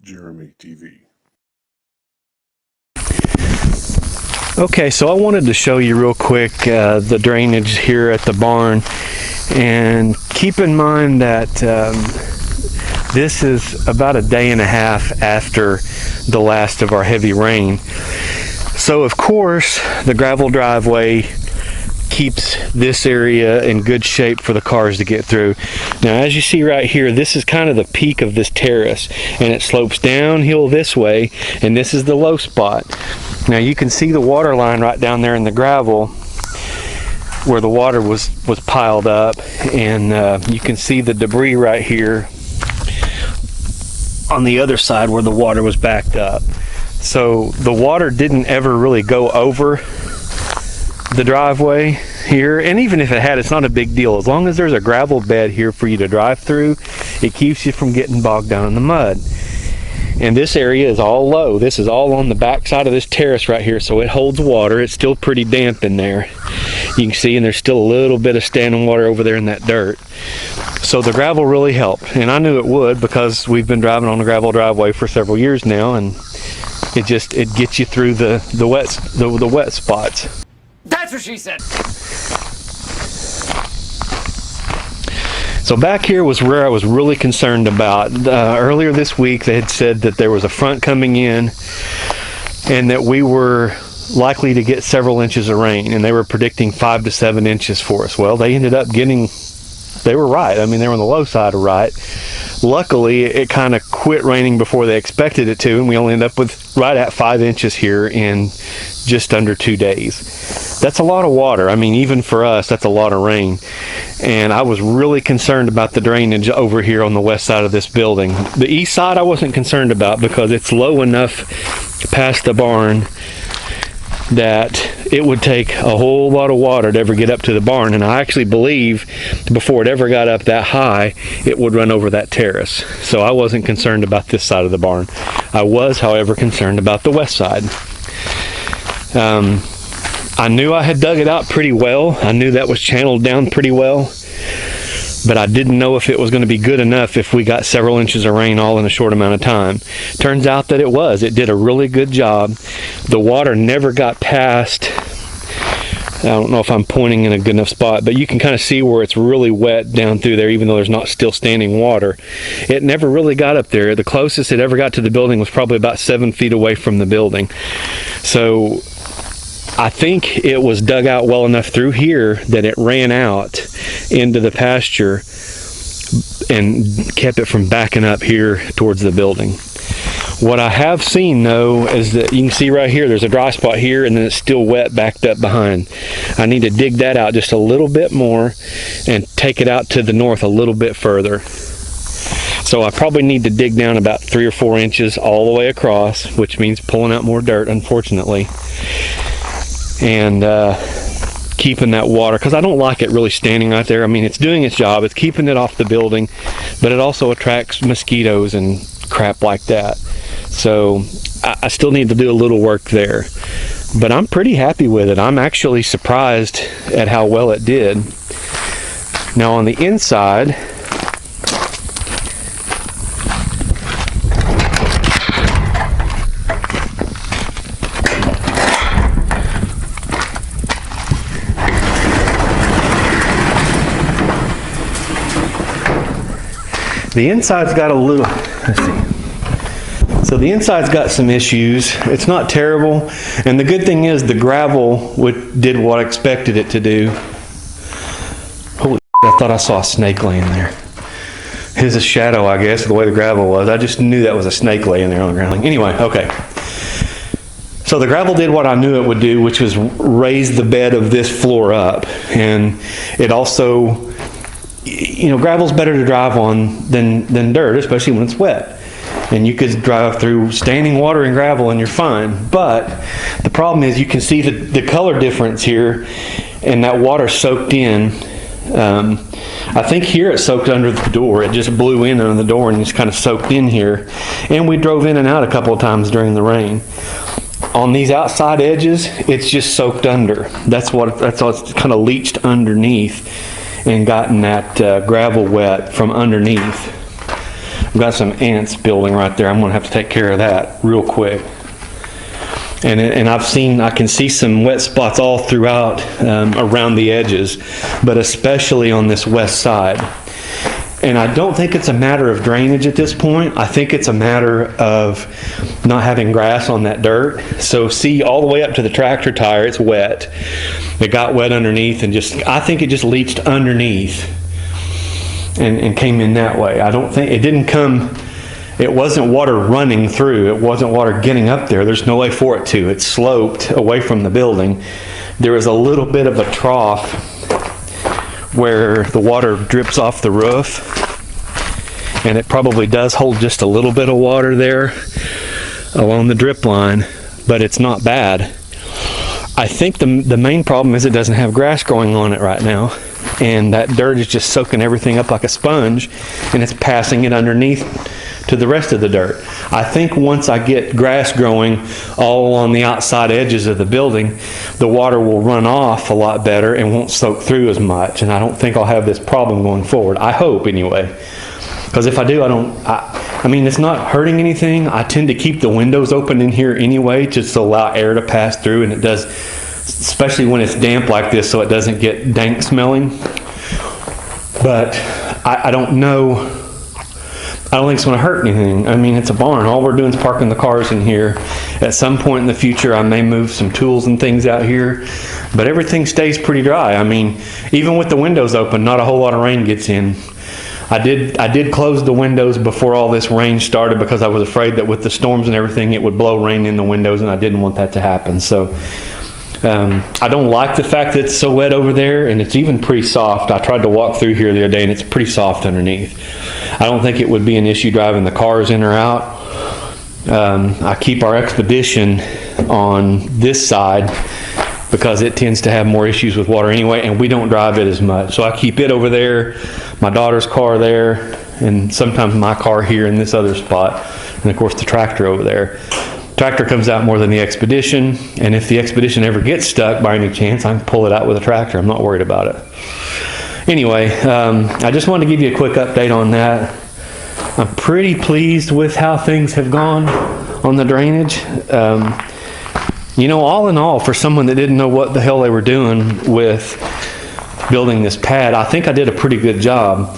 Jeremy TV. Okay, so I wanted to show you real quick the drainage here at the barn, and keep in mind that this is about a day and a half after the last of our heavy rain. So of course the gravel driveway keeps this area in good shape for the cars to get through. Now as you see right here, this is kind of the peak of this terrace, and it slopes downhill this way, and this is the low spot. Now you can see the water line right down there in the gravel where the water was piled up, and you can see the debris right here on the other side where the water was backed up. So the water didn't ever really go over the driveway here, and even if it had, it's not a big deal. As long as there's a gravel bed here for you to drive through, it keeps you from getting bogged down in the mud. And this area is all low. This is all on the back side of this terrace right here, so it holds water. It's still pretty damp in there, you can see, and there's still a little bit of standing water over there in that dirt. So the gravel really helped, and I knew it would because we've been driving on the gravel driveway for several years now, and it gets you through the wet spots. That's what she said. So back here was where I was really concerned about. Earlier this week they had said that there was a front coming in and that we were likely to get several inches of rain, and they were predicting 5 to 7 inches for us. Well, they ended up they were right. I mean, they were on the low side of right. Luckily, it kind of quit raining before they expected it to, and we only ended up with right at 5 inches here in just under 2 days. That's a lot of water. I mean, even for us, that's a lot of rain. And I was really concerned about the drainage over here on the west side of this building. The east side I wasn't concerned about because it's low enough past the barn that it would take a whole lot of water to ever get up to the barn, and I actually believe before it ever got up that high it would run over that terrace. So I wasn't concerned about this side of the barn. I was, however, concerned about the west side. I knew I had dug it out pretty well. I knew that was channeled down pretty well, but I didn't know if it was going to be good enough if we got several inches of rain all in a short amount of time. Turns out that it was. It did a really good job. The water never got past, I don't know if I'm pointing in a good enough spot, but you can kind of see where it's really wet down through there, even though there's not still standing water. It never really got up there. The closest it ever got to the building was probably about 7 feet away from the building. So I think it was dug out well enough through here that it ran out into the pasture and kept it from backing up here towards the building. What I have seen though is that you can see right here there's a dry spot here, and then it's still wet backed up behind. I need to dig that out just a little bit more and take it out to the north a little bit further. So I probably need to dig down about 3 or 4 inches all the way across, which means pulling out more dirt, unfortunately, and keeping that water, because I don't like it really standing right there. I mean, it's doing its job, it's keeping it off the building, but it also attracts mosquitoes and crap like that. So I still need to do a little work there, but I'm pretty happy with it. I'm actually surprised at how well it did. Now on the inside, the inside's got a little, let's see. So the inside's got some issues. It's not terrible, and the good thing is the gravel did what I expected it to do. Holy shit, I thought I saw a snake laying there. It's a shadow, I guess, the way the gravel was. I just knew that was a snake laying there on the ground. Anyway, okay. So the gravel did what I knew it would do, which was raise the bed of this floor up, and it also, you know, gravel's better to drive on than dirt, especially when it's wet. And you could drive through standing water and gravel and you're fine. But the problem is you can see the color difference here, and that water soaked in. I think here it soaked under the door. It just blew in under the door and just kind of soaked in here. And we drove in and out a couple of times during the rain. On these outside edges, it's just soaked under. That's all. It's kind of leached underneath and gotten that gravel wet from underneath. I've got some ants building right there. I'm gonna have to take care of that real quick. And I can see some wet spots all throughout around the edges, but especially on this west side. And I don't think it's a matter of drainage at this point. I think it's a matter of not having grass on that dirt. So see, all the way up to the tractor tire, it's wet. It got wet underneath and I think it just leached underneath and came in that way. I don't think, it wasn't water running through. It wasn't water getting up there. There's no way for it to. It sloped away from the building. There was a little bit of a trough where the water drips off the roof, and it probably does hold just a little bit of water there along the drip line, but it's not bad. I think the main problem is it doesn't have grass growing on it right now, and that dirt is just soaking everything up like a sponge, and it's passing it underneath to the rest of the dirt. I think once I get grass growing all along the outside edges of the building, the water will run off a lot better and won't soak through as much, and I don't think I'll have this problem going forward. I hope anyway, because if I do, I mean, it's not hurting anything. I tend to keep the windows open in here anyway, just to allow air to pass through, and it does, especially when it's damp like this, so it doesn't get dank smelling. But I don't know. I don't think it's going to hurt anything. I mean, it's a barn. All we're doing is parking the cars in here. At some point in the future, I may move some tools and things out here, but everything stays pretty dry. I mean, even with the windows open, not a whole lot of rain gets in. I did close the windows before all this rain started because I was afraid that with the storms and everything, it would blow rain in the windows, and I didn't want that to happen. So I don't like the fact that it's so wet over there, and it's even pretty soft. I tried to walk through here the other day, and it's pretty soft underneath. I don't think it would be an issue driving the cars in or out. I keep our Expedition on this side because it tends to have more issues with water anyway, and we don't drive it as much. So I keep it over there, my daughter's car there, and sometimes my car here in this other spot, and of course the tractor over there. Tractor comes out more than the Expedition, and if the Expedition ever gets stuck by any chance, I can pull it out with a tractor. I'm not worried about it. Anyway, I just wanted to give you a quick update on that. I'm pretty pleased with how things have gone on the drainage. You know, all in all, for someone that didn't know what the hell they were doing with building this pad, I think I did a pretty good job.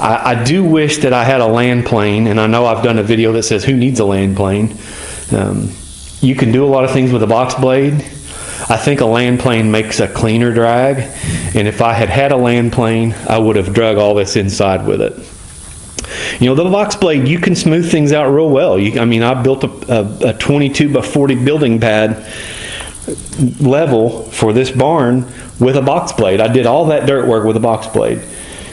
I do wish that I had a land plane, and I know I've done a video that says who needs a land plane. You can do a lot of things with a box blade. I think a land plane makes a cleaner drag, and if I had had a land plane, I would have drug all this inside with it. You know, the box blade, you can smooth things out real well. I mean, I built a 22 by 40 building pad level for this barn with a box blade. I did all that dirt work with a box blade.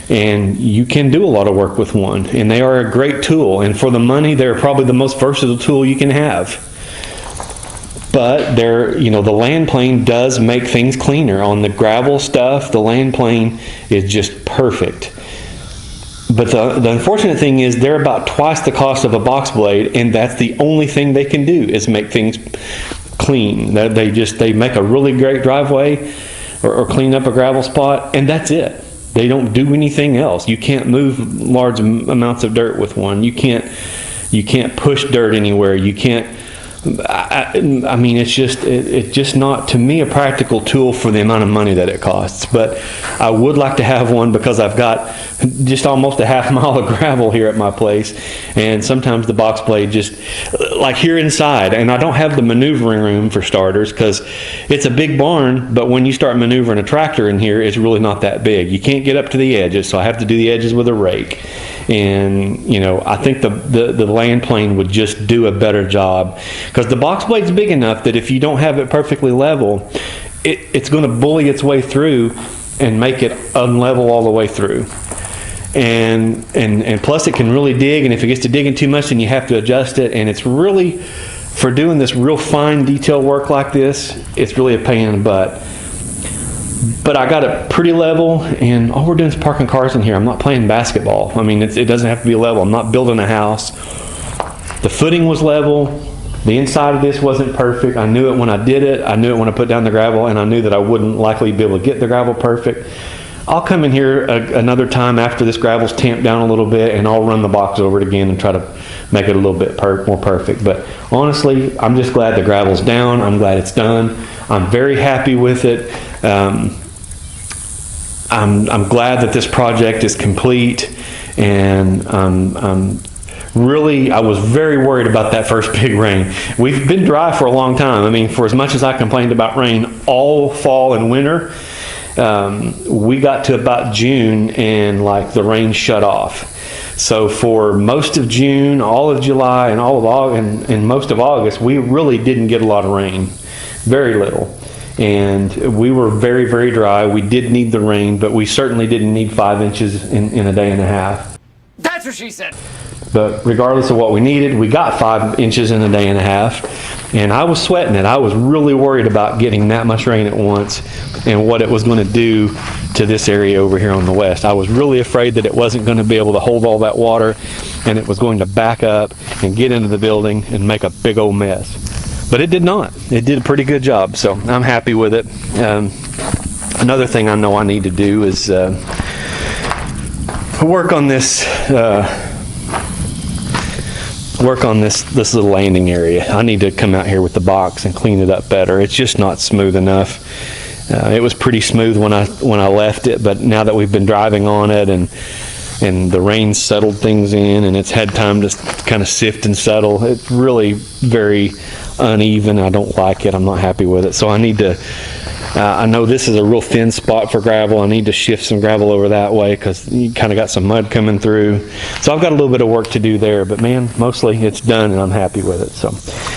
And you can do a lot of work with one, and they are a great tool, and for the money they're probably the most versatile tool you can have. But you know, the land plane does make things cleaner. On the gravel stuff, the land plane is just perfect. But the unfortunate thing is they're about twice the cost of a box blade, and that's the only thing they can do is make things clean. They make a really great driveway or clean up a gravel spot, and that's it. They don't do anything else. You can't move large amounts of dirt with one. You can't push dirt anywhere. You can't. I mean, it's just not, to me, a practical tool for the amount of money that it costs. But I would like to have one because I've got just almost a half mile of gravel here at my place, and sometimes the box blade just, like here inside, and I don't have the maneuvering room for starters because it's a big barn, but when you start maneuvering a tractor in here, it's really not that big. You can't get up to the edges, so I have to do the edges with a rake. And you know, I think the land plane would just do a better job, because the box blade's big enough that if you don't have it perfectly level, it's going to bully its way through and make it unlevel all the way through. And plus it can really dig, and if it gets to digging too much, then you have to adjust it, and it's really, for doing this real fine detail work like this, it's really a pain in the butt. But I got it pretty level, and all we're doing is parking cars in here. I'm not playing basketball. I mean, it doesn't have to be level. I'm not building a house. The footing was level. The inside of this wasn't perfect. I knew it when I did it. I knew it when I put down the gravel, and I knew that I wouldn't likely be able to get the gravel perfect. I'll come in here another time after this gravel's tamped down a little bit, and I'll run the box over it again and try to make it a little bit more perfect. But honestly, I'm just glad the gravel's down. I'm glad it's done. I'm very happy with it. I'm glad that this project is complete, and I was very worried about that first big rain. We've been dry for a long time. I mean, for as much as I complained about rain all fall and winter, we got to about June and like the rain shut off. So for most of June, all of July, and all of August, and most of August, we really didn't get a lot of rain, very little. And we were very, very dry. We did need the rain, but we certainly didn't need 5 inches in a day and a half. That's what she said. But regardless of what we needed, we got 5 inches in a day and a half. And I was sweating it. I was really worried about getting that much rain at once and what it was going to do to this area over here on the west. I was really afraid that it wasn't going to be able to hold all that water, and it was going to back up and get into the building and make a big old mess. But it did not. It did a pretty good job, so I'm happy with it. Another thing I know I need to do is work on this this little landing area. I need to come out here with the box and clean it up better. It's just not smooth enough. It was pretty smooth when I left it, but now that we've been driving on it and the rain settled things in and it's had time to kind of sift and settle, it's really very uneven. I don't like it. I'm not happy with it. So I need to I know this is a real thin spot for gravel. I need to shift some gravel over that way because you kind of got some mud coming through. So I've got a little bit of work to do there, but man, mostly it's done and I'm happy with it. So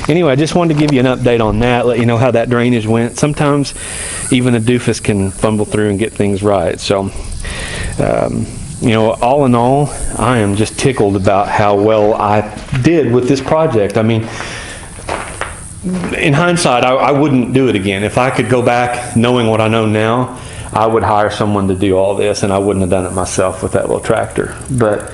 anyway, I just wanted to give you an update on that, let you know how that drainage went. Sometimes even a doofus can fumble through and get things right. So, you know, all in all, I am just tickled about how well I did with this project. I mean, in hindsight, I wouldn't do it again. If I could go back knowing what I know now, I would hire someone to do all this, and I wouldn't have done it myself with that little tractor. But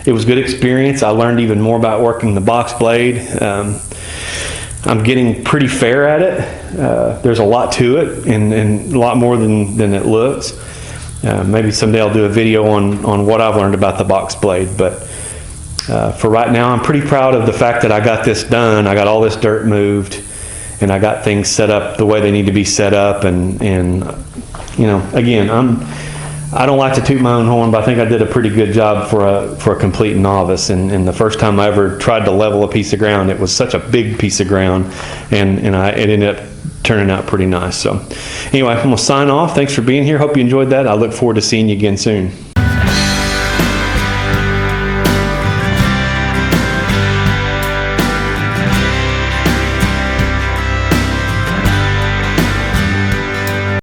it was a good experience. I learned even more about working the box blade. I'm getting pretty fair at it. There's a lot to it, and a lot more than it looks. Maybe someday I'll do a video on what I've learned about the box blade, but for right now, I'm pretty proud of the fact that I got this done. I got all this dirt moved, and I got things set up the way they need to be set up. And you know, again, I don't like to toot my own horn, but I think I did a pretty good job for a complete novice. And the first time I ever tried to level a piece of ground, it was such a big piece of ground, and it ended up turning out pretty nice. So anyway, I'm gonna sign off. Thanks for being here. Hope you enjoyed that. I look forward to seeing you again soon.